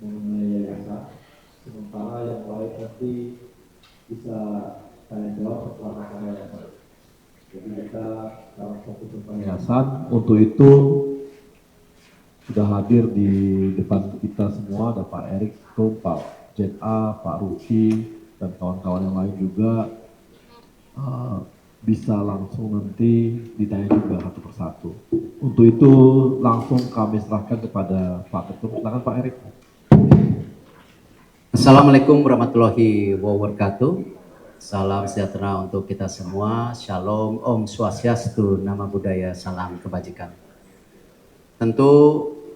mengenai yayasan. Sementara yang lain nanti bisa saya jawab setelah saya yayasan. Jadi kita dalam fokus tentang yayasan, untuk itu sudah hadir di depan kita semua, ada Pak Erik, Pak Jen A, Pak Ruki, dan kawan-kawan yang lain juga. Bisa langsung nanti ditanya juga satu persatu. Untuk itu langsung kami serahkan kepada Pak Ketum. Silakan Pak Erik. Assalamualaikum warahmatullahi wabarakatuh. Salam sejahtera untuk kita semua. Shalom, Om Swastiastu, Nama Budaya, salam kebajikan. Tentu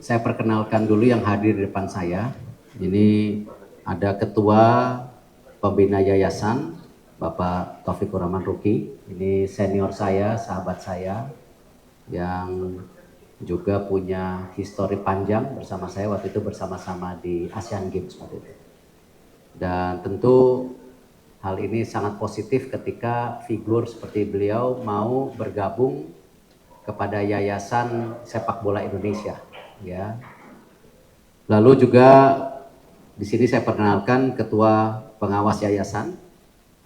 saya perkenalkan dulu yang hadir di depan saya. Ini ada Ketua Pembina Yayasan, Bapak Taufikur Rahman Ruki. Ini senior saya, sahabat saya, yang juga punya histori panjang bersama saya. Waktu itu bersama-sama di Asian Games waktu itu. Dan tentu hal ini sangat positif ketika figur seperti beliau mau bergabung kepada Yayasan Sepak Bola Indonesia, ya. Lalu juga di sini saya perkenalkan Ketua Pengawas Yayasan,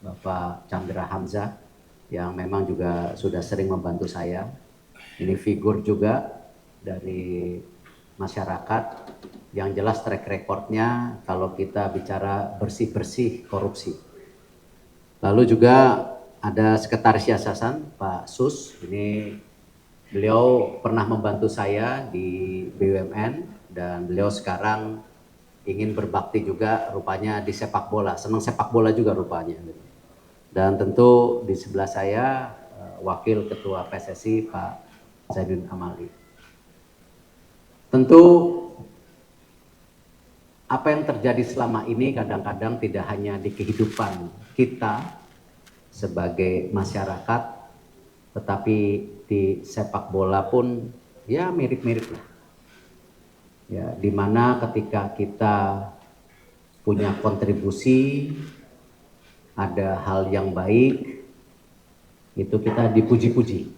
Bapak Chandra Hamzah, yang memang juga sudah sering membantu saya. Ini figur juga dari masyarakat yang jelas track recordnya kalau kita bicara bersih-bersih korupsi. Lalu juga ada Sekretaris Yayasan Pak Sus, ini beliau pernah membantu saya di BUMN dan beliau sekarang ingin berbakti juga rupanya di sepak bola, senang sepak bola juga rupanya. Dan tentu di sebelah saya Wakil Ketua PSSI Pak Zainuddin Amali. Tentu apa yang terjadi selama ini kadang-kadang tidak hanya di kehidupan kita sebagai masyarakat, tetapi di sepak bola pun ya mirip-mirip lah. Ya, dimana ketika kita punya kontribusi, ada hal yang baik, itu kita dipuji-puji.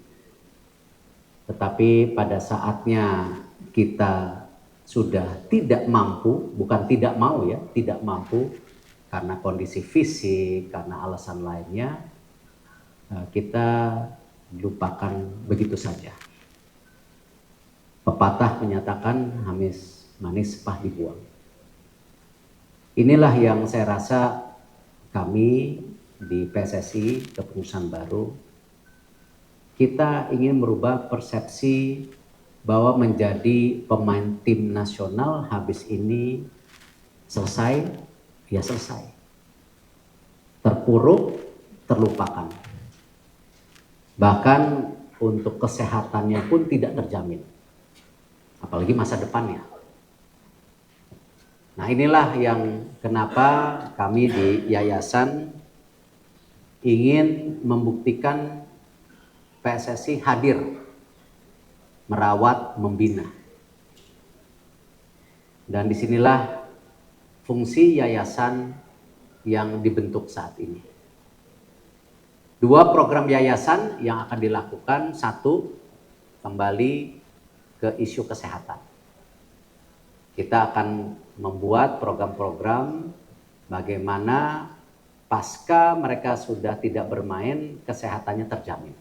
Tetapi pada saatnya kita sudah tidak mampu, bukan tidak mau ya, tidak mampu karena kondisi fisik, karena alasan lainnya, kita lupakan begitu saja. Pepatah menyatakan hamis manis pah dibuang. Inilah yang saya rasa kami di PSSI Kepengurusan Baru, kita ingin merubah persepsi bahwa menjadi pemain tim nasional habis ini selesai, ya selesai. Terpuruk, terlupakan. Bahkan untuk kesehatannya pun tidak terjamin. Apalagi masa depannya. Nah, inilah yang kenapa kami di yayasan ingin membuktikan PSSI hadir merawat, membina. Dan disinilah fungsi yayasan yang dibentuk saat ini. Dua program yayasan yang akan dilakukan, satu, kembali ke isu kesehatan. Kita akan membuat program-program bagaimana pasca mereka sudah tidak bermain, kesehatannya terjamin.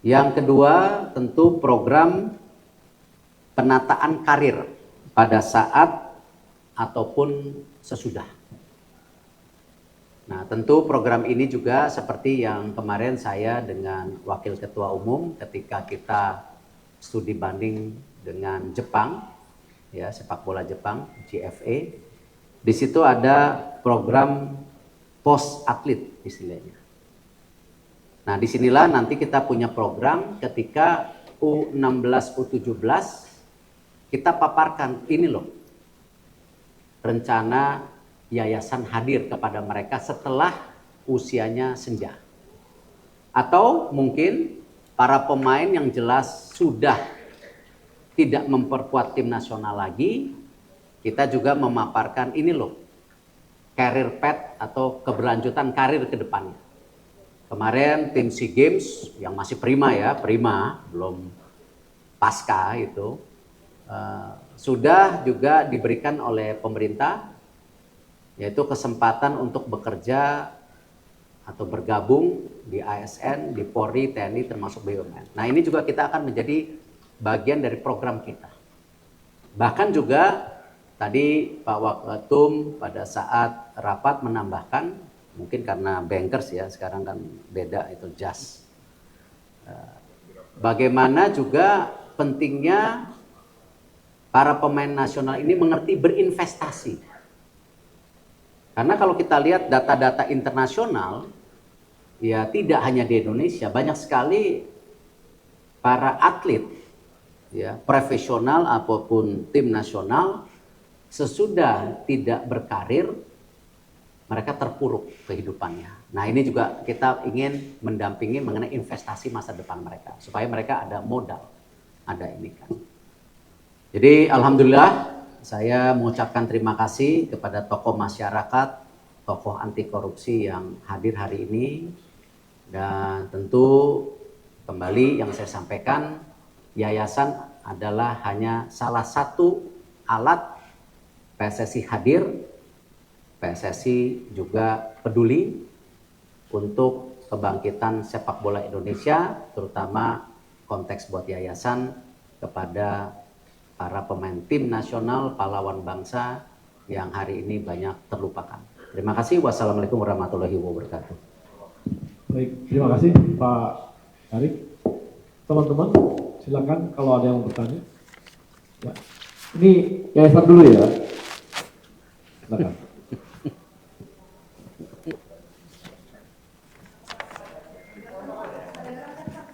Yang kedua, tentu program penataan karir pada saat ataupun sesudah. Nah, tentu program ini juga seperti yang kemarin saya dengan Wakil Ketua Umum ketika kita studi banding dengan Jepang, ya, sepak bola Jepang, GFA. Di situ ada program post atlet istilahnya. Nah, disinilah nanti kita punya program ketika U16, U17 kita paparkan ini loh rencana yayasan hadir kepada mereka setelah usianya senja. Atau mungkin para pemain yang jelas sudah tidak memperkuat tim nasional lagi, kita juga memaparkan ini loh career path atau keberlanjutan karir ke depannya. Kemarin tim SEA Games yang masih prima ya, prima, belum pasca itu, sudah juga diberikan oleh pemerintah, yaitu kesempatan untuk bekerja atau bergabung di ASN, di Polri, TNI, termasuk BUMN. Nah, ini juga kita akan menjadi bagian dari program kita. Bahkan juga tadi Pak Waketum pada saat rapat menambahkan, mungkin karena bankers ya, sekarang kan beda itu jas. Bagaimana juga pentingnya para pemain nasional ini mengerti berinvestasi. Karena kalau kita lihat data-data internasional, ya tidak hanya di Indonesia, banyak sekali para atlet, ya profesional apapun tim nasional, sesudah tidak berkarir, mereka terpuruk kehidupannya. Nah, ini juga kita ingin mendampingi mengenai investasi masa depan mereka, supaya mereka ada modal, ada ini kan. Jadi alhamdulillah saya mengucapkan terima kasih kepada tokoh masyarakat, tokoh anti korupsi yang hadir hari ini. Dan tentu kembali yang saya sampaikan, yayasan adalah hanya salah satu alat. PSSI hadir, PSSI juga peduli untuk kebangkitan sepak bola Indonesia, terutama konteks buat yayasan kepada para pemain tim nasional, pahlawan bangsa yang hari ini banyak terlupakan. Terima kasih. Wassalamualaikum warahmatullahi wabarakatuh. Baik, terima kasih Pak Arik. Teman-teman, silakan kalau ada yang mau bertanya. Ya. Ini yayasan dulu ya. Silakan.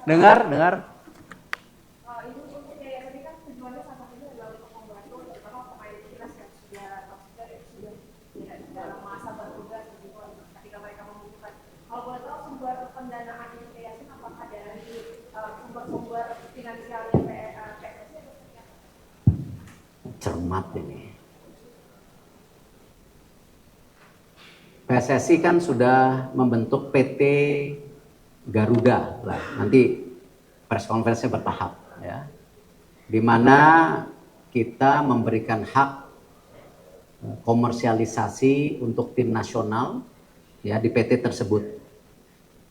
Dengar. Cermat ini. PSSI kan sudah membentuk PT Garuda lah. Nanti press conference-nya bertahap ya. Di mana kita memberikan hak komersialisasi untuk tim nasional ya di PT tersebut.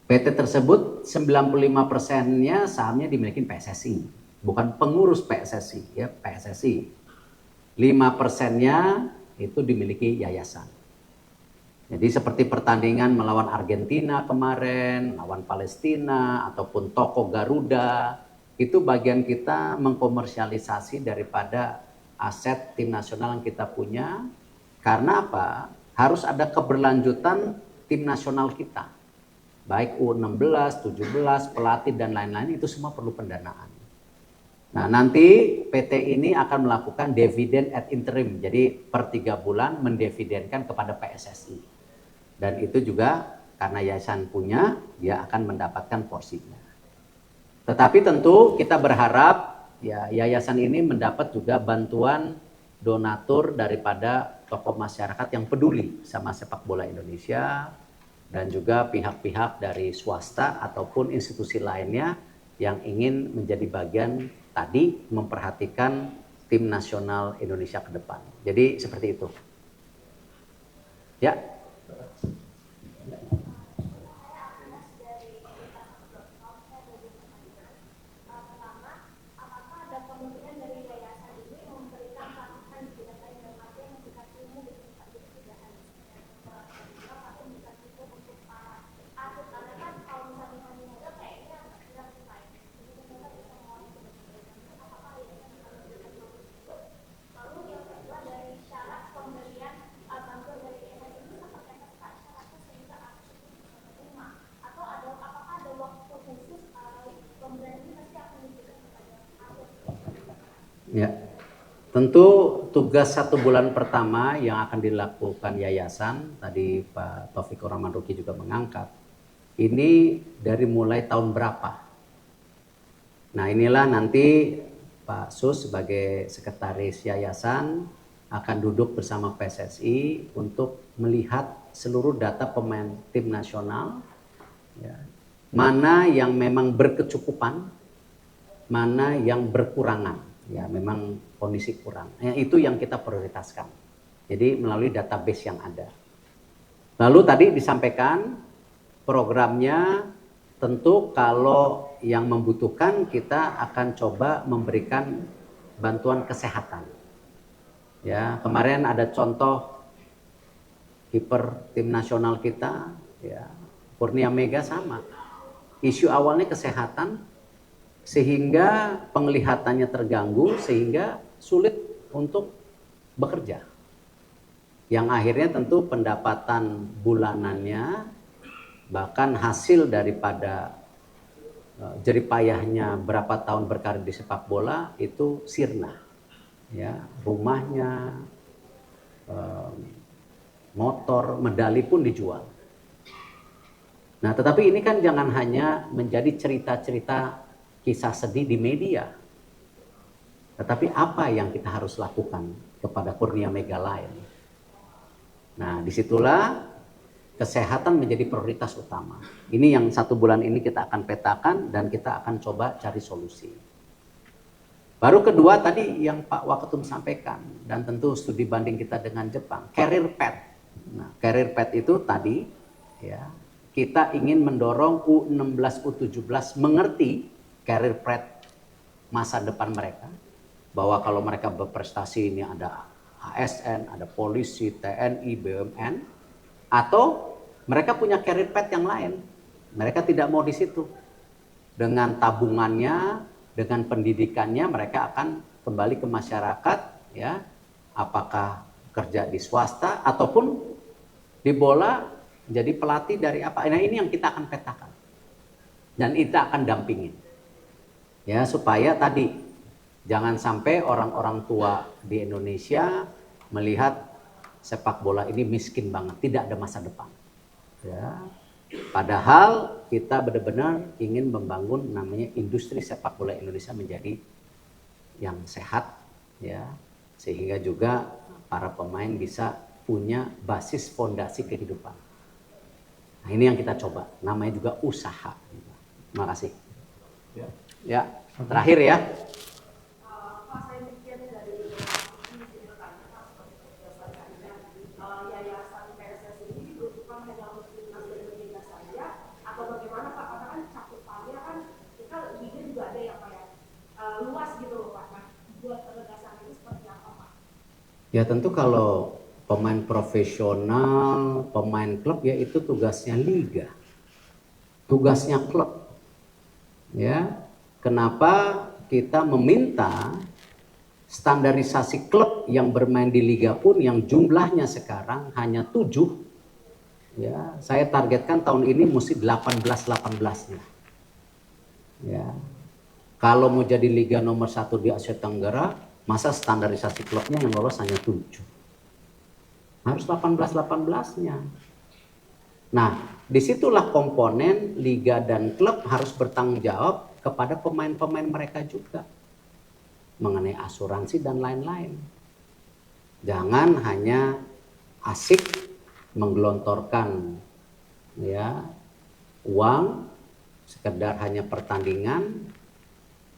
PT tersebut 95%-nya sahamnya dimiliki PSSI, bukan pengurus PSSI ya, PSSI. 5%-nya itu dimiliki yayasan. Jadi seperti pertandingan melawan Argentina kemarin, melawan Palestina, ataupun toko Garuda, itu bagian kita mengkomersialisasi daripada aset tim nasional yang kita punya. Karena apa? Harus ada keberlanjutan tim nasional kita. Baik U16, 17, pelatih dan lain-lain itu semua perlu pendanaan. Nah, nanti PT ini akan melakukan dividen at interim. Jadi per 3 bulan mendividenkan kepada PSSI. Dan itu juga karena yayasan punya, dia akan mendapatkan porsinya. Tetapi tentu kita berharap ya yayasan ini mendapat juga bantuan donatur daripada tokoh masyarakat yang peduli sama sepak bola Indonesia dan juga pihak-pihak dari swasta ataupun institusi lainnya yang ingin menjadi bagian tadi memperhatikan tim nasional Indonesia ke depan. Jadi seperti itu. Ya. Ya, tentu tugas 1 bulan pertama yang akan dilakukan yayasan, tadi Pak Taufikur Rahman Ruki juga mengangkat, ini dari mulai tahun berapa. Nah inilah nanti Pak Sus sebagai sekretaris yayasan akan duduk bersama PSSI untuk melihat seluruh data pemain tim nasional, ya, mana yang memang berkecukupan, mana yang berkurangan. ya memang kondisi kurang. Itu yang kita prioritaskan. Jadi melalui database yang ada. Lalu tadi disampaikan programnya tentu kalau yang membutuhkan kita akan coba memberikan bantuan kesehatan. Ya, kemarin ada contoh kiper tim nasional kita, ya, Kurnia Mega sama. Isu awalnya kesehatan, sehingga penglihatannya terganggu, sehingga sulit untuk bekerja. Yang akhirnya tentu pendapatan bulanannya, bahkan hasil daripada jeripayahnya berapa tahun berkarir di sepak bola itu sirna. Ya, rumahnya, motor, medali pun dijual. Nah, tetapi ini kan jangan hanya menjadi cerita-cerita kisah sedih di media. Tetapi apa yang kita harus lakukan kepada Kurnia Mega lain? Nah, disitulah kesehatan menjadi prioritas utama. Ini yang 1 bulan ini kita akan petakan dan kita akan coba cari solusi. Baru kedua tadi yang Pak Waketum sampaikan, dan tentu studi banding kita dengan Jepang, career path. Nah, career path itu tadi, ya, kita ingin mendorong U16, U17 mengerti career path masa depan mereka, bahwa kalau mereka berprestasi ini ada ASN, ada polisi, TNI, BUMN, atau mereka punya career path yang lain. Mereka tidak mau di situ. Dengan tabungannya, dengan pendidikannya, mereka akan kembali ke masyarakat, ya, apakah kerja di swasta ataupun di bola jadi pelatih dari apa. Nah, ini yang kita akan petakan dan kita akan dampingin, ya, supaya tadi jangan sampai orang-orang tua di Indonesia melihat sepak bola ini miskin banget, tidak ada masa depan, ya. Padahal kita benar-benar ingin membangun namanya industri sepak bola Indonesia menjadi yang sehat, ya, sehingga juga para pemain bisa punya basis fondasi kehidupan. Nah, ini yang kita coba, namanya juga usaha. Terima kasih. Ya, terakhir ya. Ya tentu kalau pemain profesional, pemain klub, ya itu tugasnya liga, tugasnya klub. Ya, kenapa kita meminta standarisasi klub yang bermain di liga pun yang jumlahnya sekarang hanya 7. Ya, saya targetkan tahun ini mesti 18-18-nya. Ya, kalau mau jadi liga nomor 1 di Asia Tenggara, masa standarisasi klubnya yang lolos hanya 7? Harus 18-18-nya. Nah, disitulah komponen liga dan klub harus bertanggung jawab kepada pemain-pemain mereka juga. Mengenai asuransi dan lain-lain. Jangan hanya asik menggelontorkan, ya, uang, sekedar hanya pertandingan.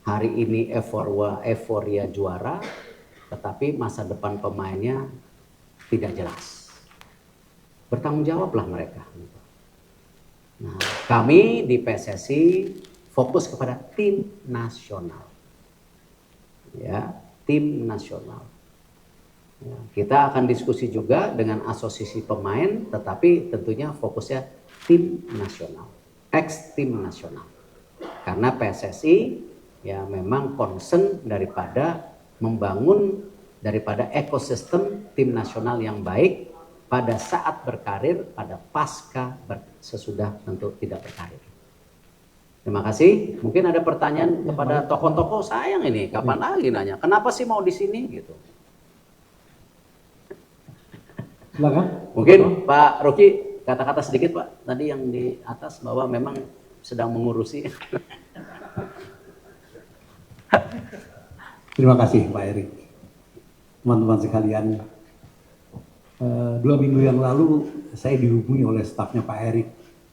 Hari ini euforia juara, tetapi masa depan pemainnya tidak jelas. Bertanggung jawablah mereka. Nah, kami di PSSI fokus kepada tim nasional. Ya, tim nasional. Ya, kita akan diskusi juga dengan asosiasi pemain, tetapi tentunya fokusnya tim nasional, ex-tim nasional. Karena PSSI ya memang concern daripada membangun daripada ekosistem tim nasional yang baik pada saat berkarir, pada pasca sesudah tentu tidak berkarir. Terima kasih. Mungkin ada pertanyaan kepada tokoh-tokoh. Sayang ini, kapan lagi nanya? Kenapa sih mau di sini gitu? Silakan. Mungkin Pak Rocky kata-kata sedikit Pak tadi yang di atas bahwa memang sedang mengurusi. Terima kasih Pak Erik. Teman-teman sekalian, 2 minggu yang lalu saya dihubungi oleh stafnya Pak Erik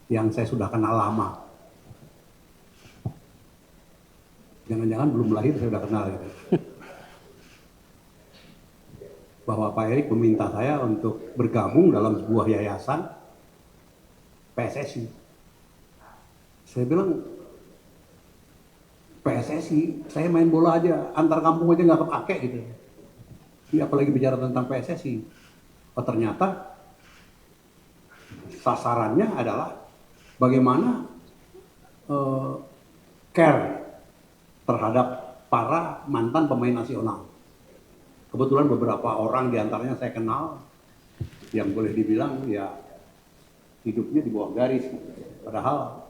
yang saya sudah kenal lama. Jangan-jangan belum lahir saya sudah kenal gitu. bahwa Pak Erik meminta saya untuk bergabung dalam sebuah yayasan PSSI. Saya bilang, PSSI, saya main bola aja, antar kampung aja nggak kepake gitu. Ini apalagi bicara tentang PSSI. Oh, ternyata sasarannya adalah bagaimana care terhadap para mantan pemain nasional. Kebetulan beberapa orang diantaranya saya kenal, yang boleh dibilang ya hidupnya di bawah garis. Padahal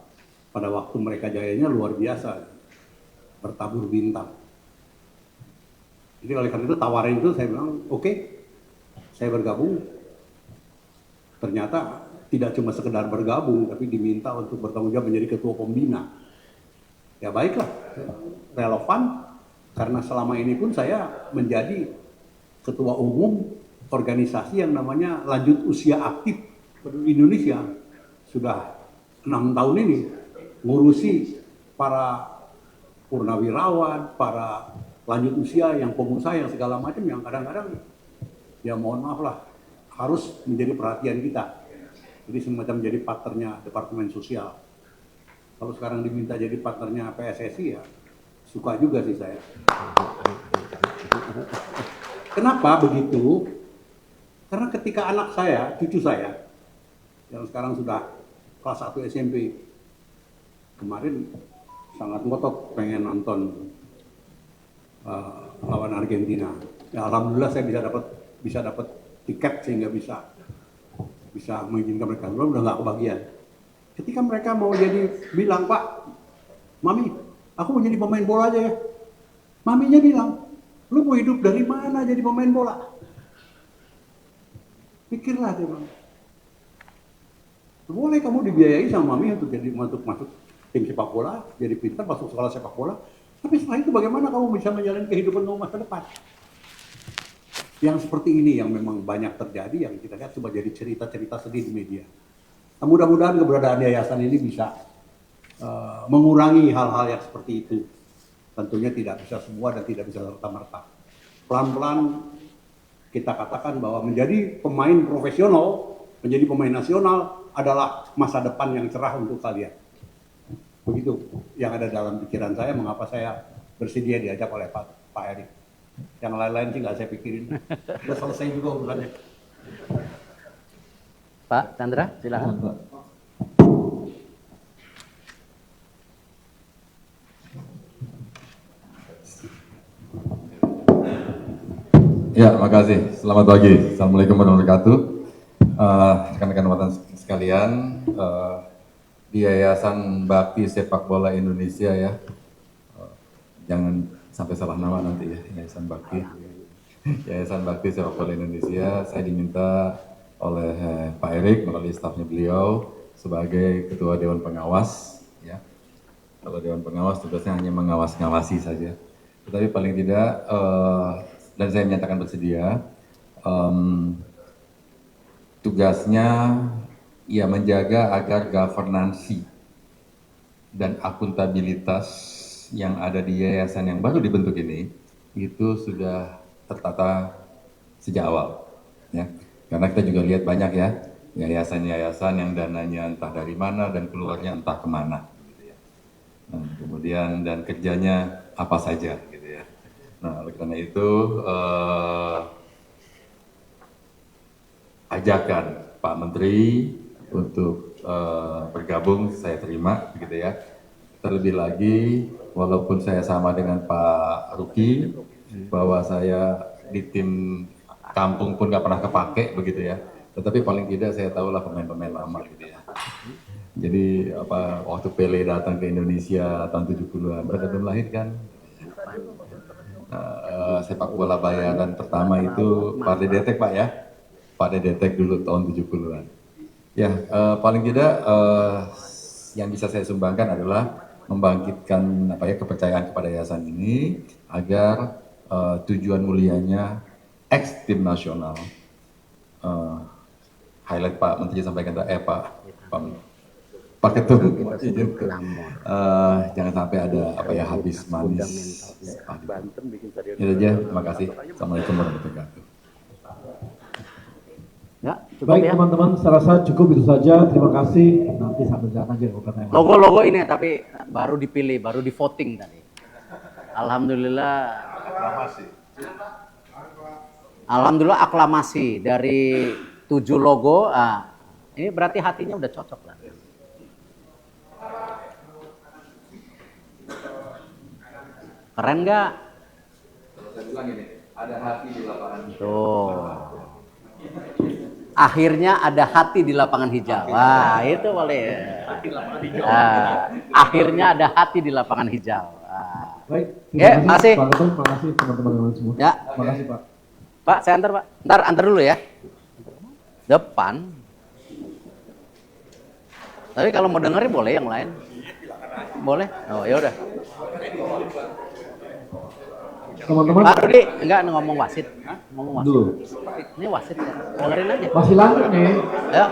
pada waktu mereka jayanya luar biasa, bertabur bintang. Jadi oleh karena itu tawaran itu saya bilang oke, saya bergabung. Ternyata tidak cuma sekedar bergabung, tapi diminta untuk bertanggung jawab menjadi ketua pembina. Ya baiklah, relevan karena selama ini pun saya menjadi ketua umum organisasi yang namanya Lanjut Usia Aktif Indonesia. Sudah 6 tahun ini ngurusi para purnawirawan, para lanjut usia yang pengusaha yang segala macam yang kadang-kadang ya mohon maaf lah harus menjadi perhatian kita. Jadi semacam jadi partnernya Departemen Sosial. Kalau sekarang diminta jadi partnernya PSSI ya suka juga sih saya. Kenapa begitu? Karena ketika anak saya, cucu saya, yang sekarang sudah kelas 1 SMP, kemarin sangat ngotot pengen nonton lawan Argentina. Ya, alhamdulillah saya bisa dapat tiket sehingga bisa mengizinkan mereka. Belum udah nggak kebagian. Ketika mereka mau jadi bilang, Pak, Mami, aku mau jadi pemain bola aja ya. Maminya bilang, lu mau hidup dari mana jadi pemain bola? Pikirlah dia bilang. Boleh kamu dibiayai sama Mami untuk masuk tim sepak bola, jadi pintar masuk sekolah sepak bola. Tapi setelah itu bagaimana kamu bisa menjalani kehidupan kamu masa depan? Yang seperti ini yang memang banyak terjadi, yang kita lihat coba jadi cerita-cerita sedih di media. Nah, mudah-mudahan keberadaan yayasan ini bisa mengurangi hal-hal yang seperti itu. Tentunya tidak bisa semua dan tidak bisa serta-merta. Pelan-pelan kita katakan bahwa menjadi pemain profesional, menjadi pemain nasional adalah masa depan yang cerah untuk kalian. Begitu yang ada dalam pikiran saya, mengapa saya bersedia diajak oleh Pak Erik. Yang lain-lain sih nggak saya pikirin. Sudah selesai juga urusannya. Pak Chandra, silakan. Ya, makasih. Selamat pagi. Assalamualaikum warahmatullahi wabarakatuh. Rekan-rekan wartawan sekalian, di Yayasan Bakti Sepak Bola Indonesia ya, jangan sampai salah nama nanti ya, Yayasan Bakti. Yayasan Bakti Sepak Bola Indonesia, saya diminta oleh Pak Erik melalui stafnya beliau sebagai Ketua Dewan Pengawas. Ya, kalau Dewan Pengawas tugasnya hanya mengawasi saja. Tetapi paling tidak dan saya menyatakan bersedia, tugasnya ya menjaga agar governansi dan akuntabilitas yang ada di yayasan yang baru dibentuk ini itu sudah tertata sejak awal, ya. Karena kita juga lihat banyak ya yayasan-yayasan yang dananya entah dari mana dan keluarnya entah kemana, gitu ya. Nah, kemudian dan kerjanya apa saja, gitu ya. Nah, oleh karena itu ajakan Pak Menteri untuk bergabung saya terima, begitu ya. Terlebih lagi, walaupun saya sama dengan Pak Ruki, bahwa saya di tim kampung pun nggak pernah kepake, begitu ya. Tetapi paling tidak saya tahulah pemain-pemain lama, gitu ya. Jadi waktu Pele datang ke Indonesia tahun 70-an, mereka belum lahir kan. Sepak bola bayaran pertama itu Pak Dedetek, Pak ya. Pak Dedetek dulu tahun 70-an. Ya, paling tidak yang bisa saya sumbangkan adalah membangkitkan kepercayaan kepada yayasan ini agar tujuan mulianya ex tim nasional. Highlight Pak Menteri sampaikan Pak Ketum, jangan sampai ada habis manis. Itu aja, terima kasih. Assalamualaikum warahmatullahi wabarakatuh. Cukup Baik ya. teman-teman, saya rasa cukup itu saja. Terima kasih. Nanti sampai jalan aja kalau kata yang lain. Logo-logo ini tapi baru dipilih, baru di voting tadi. Alhamdulillah. Alhamdulillah aklamasi dari 7 logo. Ini berarti hatinya udah cocok lah. Keren nggak? Saya bilang ini, ada hati di lapangan. Tuh. Akhirnya ada hati di lapangan hijau. Wah, itu boleh. Akhirnya ada hati di lapangan hijau. Baik, Ya, makasih. Pak Ketum, terima kasih teman-teman yang lain semua. Ya. Terima kasih Pak. Pak, saya antar, Pak. Ntar antar dulu ya. Depan. Tapi kalau mau dengerin boleh yang lain. Boleh? Oh, ya udah. Teman-teman, Pak Rudi, enggak ngomong wasit. Ngomong wasit. dulu. Ini wasit ya. Dengerin aja. Masih lanjut nih. Ya.